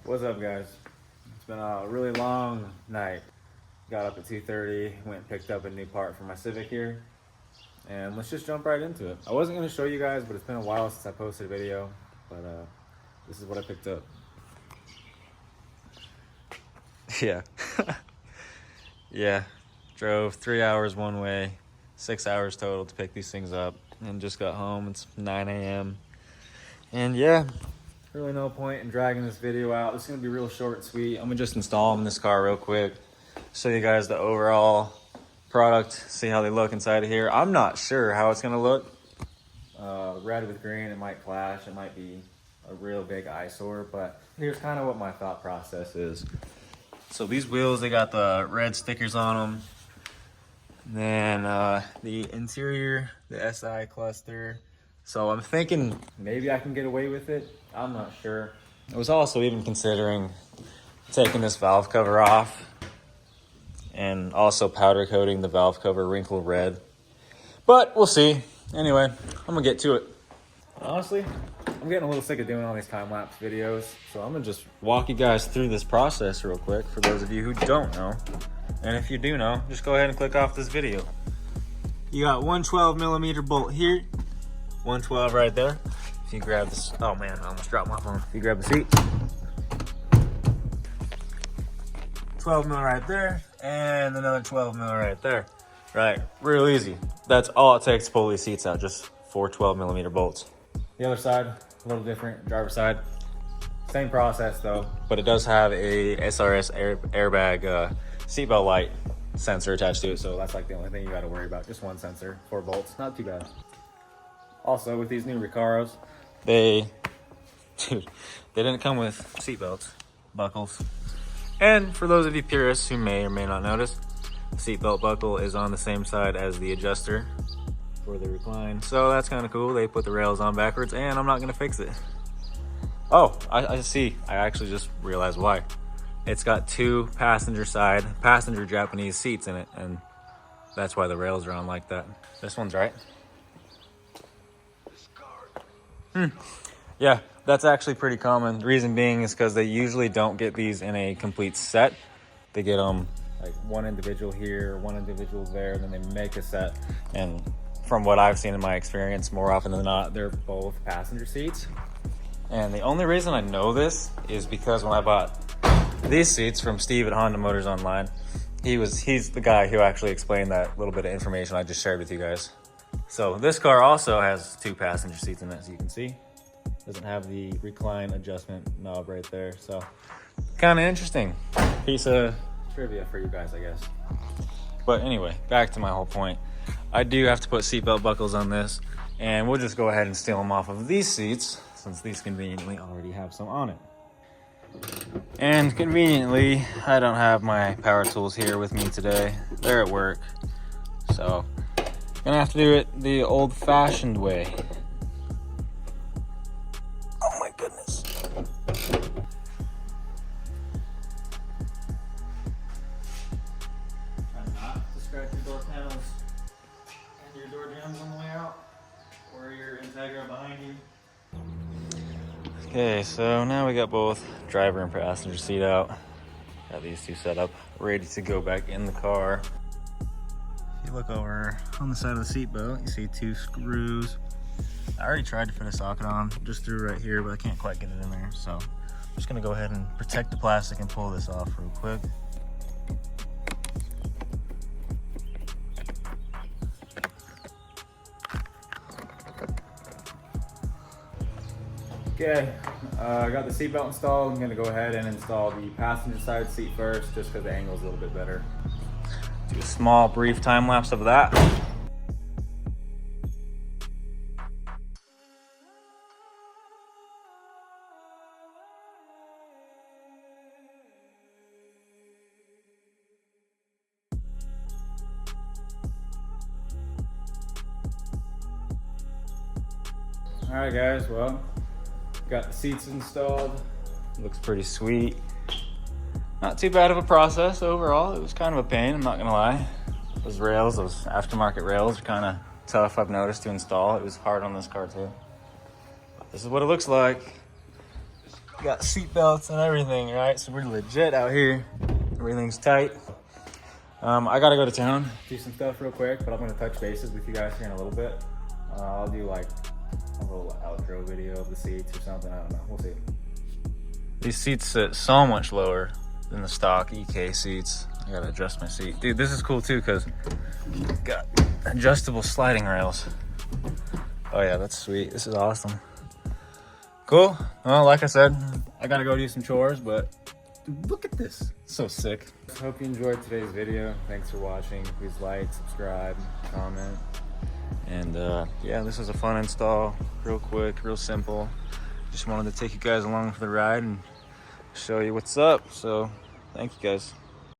What's up, guys? It's been a really long night. Got up at 2:30, went and picked up a new part for my Civic here, and let's just jump right into it. I wasn't going to show you guys, but it's been a while since I posted a video, but this is what I picked up. Yeah. Yeah. Drove 3 hours one way, 6 hours total to pick these things up, and just got home. It's 9 a.m. And yeah, really no point in dragging this video out. This is going to be real short and sweet. I'm going to just install them in this car real quick, show you guys the overall product, see how they look inside of here. I'm not sure how it's going to look. Red with green, it might clash. It might be a real big eyesore, but here's kind of what my thought process is. So these wheels, they got the red stickers on them. Then the interior, the SI cluster. So I'm thinking maybe I can get away with it. I'm not sure. I was also even considering taking this valve cover off and also powder coating the valve cover wrinkle red. But we'll see. Anyway, I'm gonna get to it. Honestly, I'm getting a little sick of doing all these time-lapse videos, so I'm gonna just walk you guys through this process real quick for those of you who don't know. And if you do know, just go ahead and click off this video. You got one 12mm bolt here, 112 right there. If you grab this, oh man, I almost dropped my phone. If you grab the seat, 12mm right there, and another 12mm right there. Right, real easy. That's all it takes to pull these seats out, just 4 12mm bolts. The other side, a little different, driver's side. Same process though, but it does have a SRS airbag seatbelt light sensor attached to it, so that's like the only thing you gotta worry about. Just one sensor, 4 bolts, not too bad. Also, with these new Recaros, they didn't come with seatbelts, buckles. And for those of you purists who may or may not notice, the seatbelt buckle is on the same side as the adjuster for the recline. So that's kind of cool. They put the rails on backwards, and I'm not gonna fix it. Oh, I see. I actually just realized why. It's got 2 passenger Japanese seats in it, and that's why the rails are on like that. This one's right. Yeah, that's actually pretty common. The reason being is because they usually don't get these in a complete set. They get them like one individual here, one individual there, then they make a set. And from what I've seen in my experience, more often than not, they're both passenger seats. And the only reason I know this is because when I bought these seats from Steve at Honda Motors Online, he's the guy who actually explained that little bit of information I just shared with you guys. So this car also has 2 passenger seats in it, as you can see. Doesn't have the recline adjustment knob right there, so kind of interesting piece of trivia for you guys, I guess. But anyway, back to my whole point. I do have to put seatbelt buckles on this, and we'll just go ahead and steal them off of these seats, since these conveniently already have some on it. And conveniently, I don't have my power tools here with me today. They're at work, so gonna have to do it the old-fashioned way. Oh my goodness. Try not to scratch your door panels and your door jambs on the way out, or your Integra behind you. Okay, so now we got both driver and passenger seat out. Got these 2 set up, ready to go back in the car. If you look over on the side of the seat belt, you see 2 screws. I already tried to fit a socket on, just through right here, but I can't quite get it in there. So I'm just gonna go ahead and protect the plastic and pull this off real quick. Okay, I got the seatbelt installed. I'm gonna go ahead and install the passenger side seat first, just because the angle is a little bit better. Do a small, brief time lapse of that. All right, guys, well, got the seats installed. Looks pretty sweet. Not too bad of a process overall. It was kind of a pain, I'm not gonna lie. Those rails, those aftermarket rails, are kind of tough, I've noticed, to install. It was hard on this car too. But this is what it looks like. got seat belts and everything, right? So we're legit out here. Everything's tight. I gotta go to town, Do some stuff real quick, but I'm gonna touch bases with you guys here in a little bit. I'll do like a little outro video of the seats or something. I don't know. We'll see. These seats sit so much lower than the stock EK seats. I gotta adjust my seat. Dude, this is cool too because got adjustable sliding rails. Oh yeah, that's sweet. This is awesome. Cool. Well, like I said, I gotta go do some chores, but dude, look at this. It's so sick. Hope you enjoyed today's video. Thanks for watching. Please like, subscribe, comment. And yeah, this is a fun install. Real quick, real simple. Just wanted to take you guys along for the ride and show you what's up. So thank you guys.